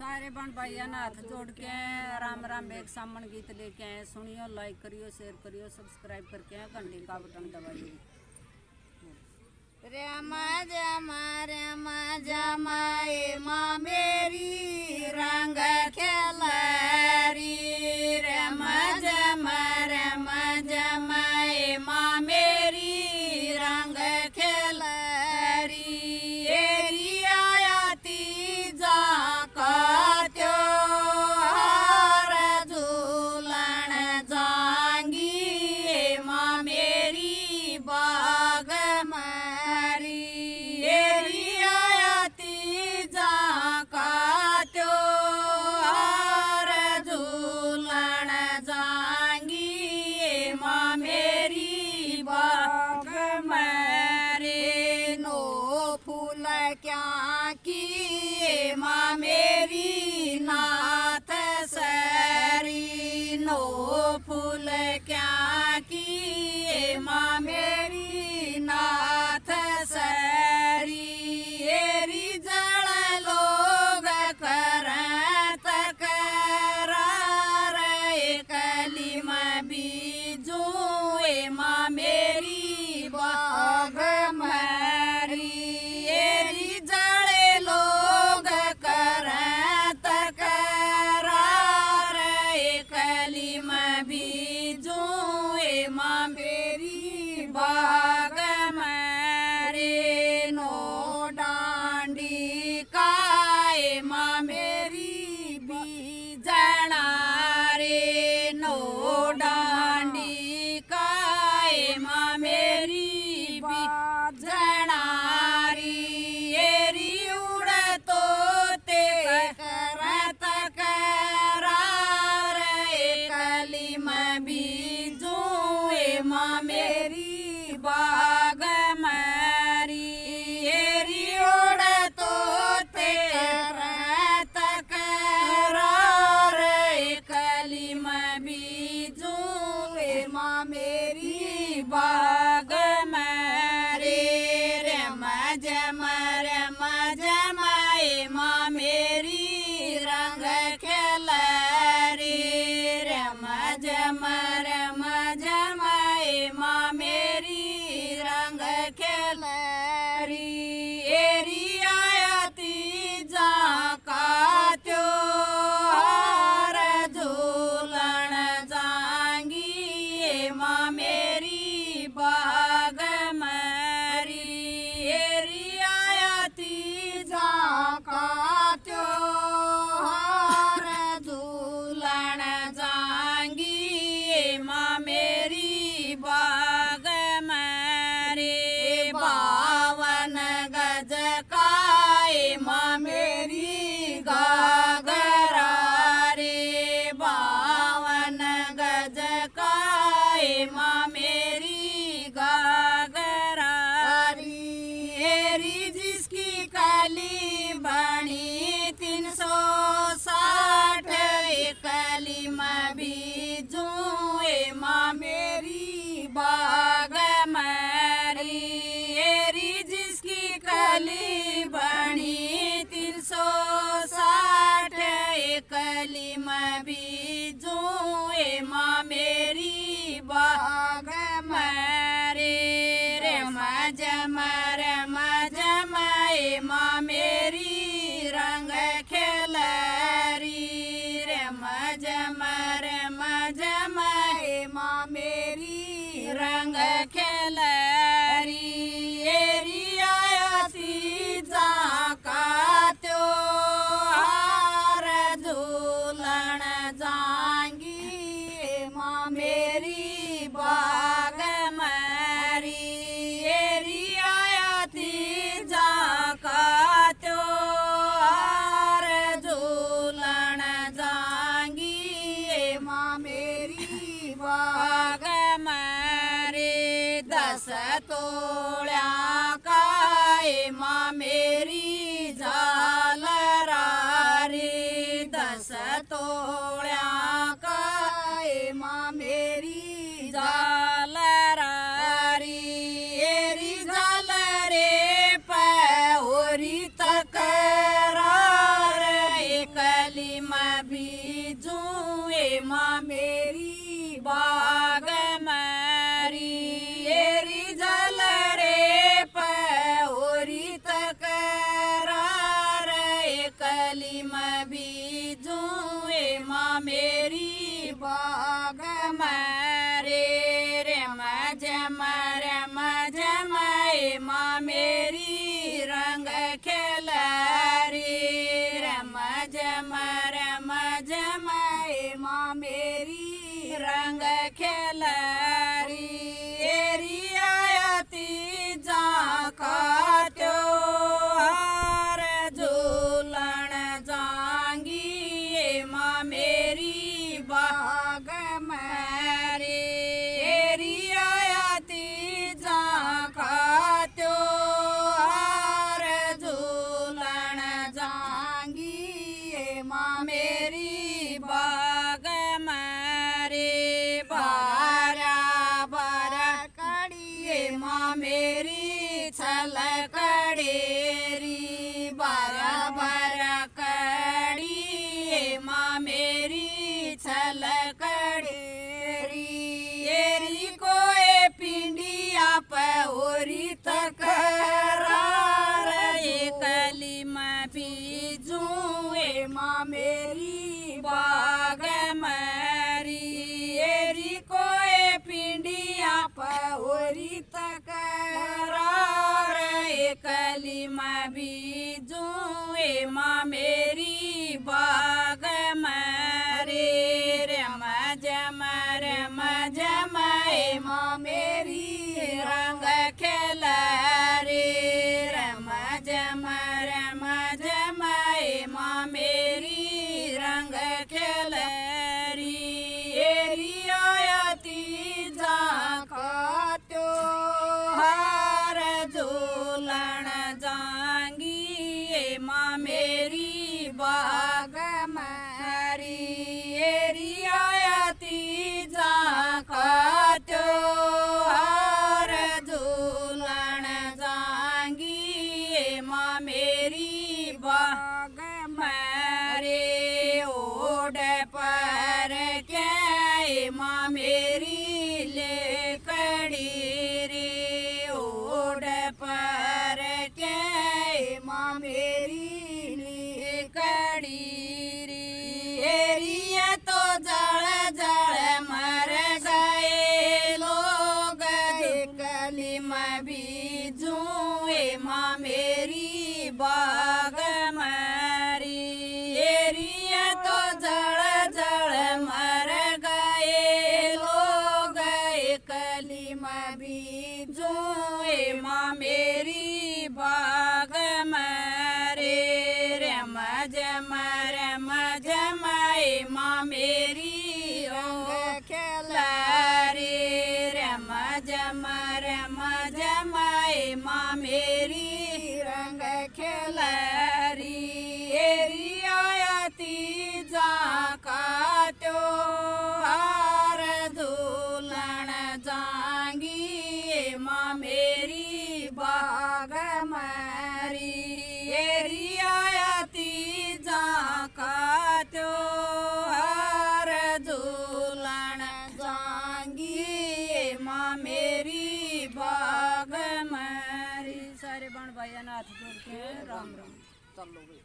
सारे बन भाइया ना हाथ जोड़ के राम राम एक सामन गीत लेके आए। सुनियो, लाइक करियो, शेयर करियो, सब्सक्राइब करके घंटी का बटन दबाइए। रमा जमा रमा जमाए माँ मेरी रंग खेलारी। रमा जमाए माँ मेरी रंग खेलारी। एरी आयाती जा का त्योहार झूलन जांगी माँ मेरी बाग मारी। एरी आयाती जा का त्योहार झूलन जांगी माँ मेरी बाग मारे। नो फूल क्या की माँ मेरी नाथ सरी। नो फूल क्या की माँ मेरी नाथ सरी। एरी जड़ लोग करत करार कलिम बीजू माँ मेरी बाग मारी। एरी जड़े लोग करत करार कलिम बीजू माँ मेरी बाग मारे। नो डांडी काय माँ मेरी बीजना रे। नो डांडी काय माँ मेरी बीजना री। एरी उड़ तो ते करत करार कलिम बीजू माँ मेरी बाग मारी। एरी उड़ तो ते करत करार कलिम बीजू माँ मेरी बाग मारे। रमा जमाए माँ मेरी रंग खेलारी। रमा जमाए माँ मेरी रंग खेलारी। एरी आयाती जा का त्योहार झूलन जांगी माँ मेरी बाग मारी। एरी आयाती जा का त्योहार झूलन जांगी माँ मेरी बाग मारे। बावन गज काय माँ मेरी घाघरा रे। बावन गज काय माँ मेरी घाघरा री। एरी जिसकी कली बनी 360 कलिम बीजू माँ मेरी बाग मारी। एरी जिसकी कली बनी 360 कलिम बीजू माँ मेरी बाग मारे। रमा जमाए माँ मेरी रंग खेलारी। रमा जमाए माँ मेरी रंग खेलारी। एरी आयाती जा का त्योहार झूलन जांगी माँ मेरी बाग मारी। एरी आयाती जा का त्योहार झूलन जांगी माँ मेरी बाग मारे। 10 तोड़ा काय माँ मेरी झालरा रे। 10 तोड़ा काय माँ मेरी झालरा रे। एरी झालरे पे होरी तकरार बीजू ए माँ मेरी बाग मारी एरी जल रे पौरी तकरार कली में बीजू ए माँ मेरी बाग मारे रम जम ए माँ मेरी रंग खेलारी रम जम ए माँ मेरी रंग खेलारी एरी आयती जा का त्योहार झूलन जांगी ए माँ मेरी बाग मारे एरी आयती जा का त्योहार झूलन जांगी ए माँ मेरी बाग मारे बारा बारा कड़ी माँ मेरी छल कड़ेरी बारा बारा कड़ी माँ मेरी छल कड़ेरी एरी कोई पिंडिया पौरी तकरार कली में बीजू ए माँ मेरी बाग मारी एरी कोई पिंडिया पौरी तकरार कली में बीजू ए माँ मेरी बाग मारे रम जम ए माँ मेरी रंग खेलारे रम जम ए माँ मेरी रंग खेलारी एरी आयती जा का त्योहार झूलन जांगी ए माँ मेरी बाग मारी एरी आयती जा का त्योहार झूलन जांगी ए माँ मेरी बाग मारे ओढ़ पर क्या माँ मेरी ले कड़ी रे ओढ़ पर क्या माँ मेरी ले कड़ी रे एरिया तो जड़ जड़ मर गए लोग कली में बीजू ए माँ मेरी बाग मारी एरिया तो जड़ जड़ मर गए लोग कली में बीजू ए माँ मेरी बाग मारे रम जम ए माँ मेरी रंग खेलारे रम जम ए माँ मेरी रंग खेलारी एरी आयती जा का त्योहार झूलन जांगी ए माँ मेरी बाग मारी एरी आयती जा का त्योहार झूलन जांगी ए माँ मेरी बाग मारी सारे बन भाइयों हाथ जोड़ के राम राम। चलो भाई।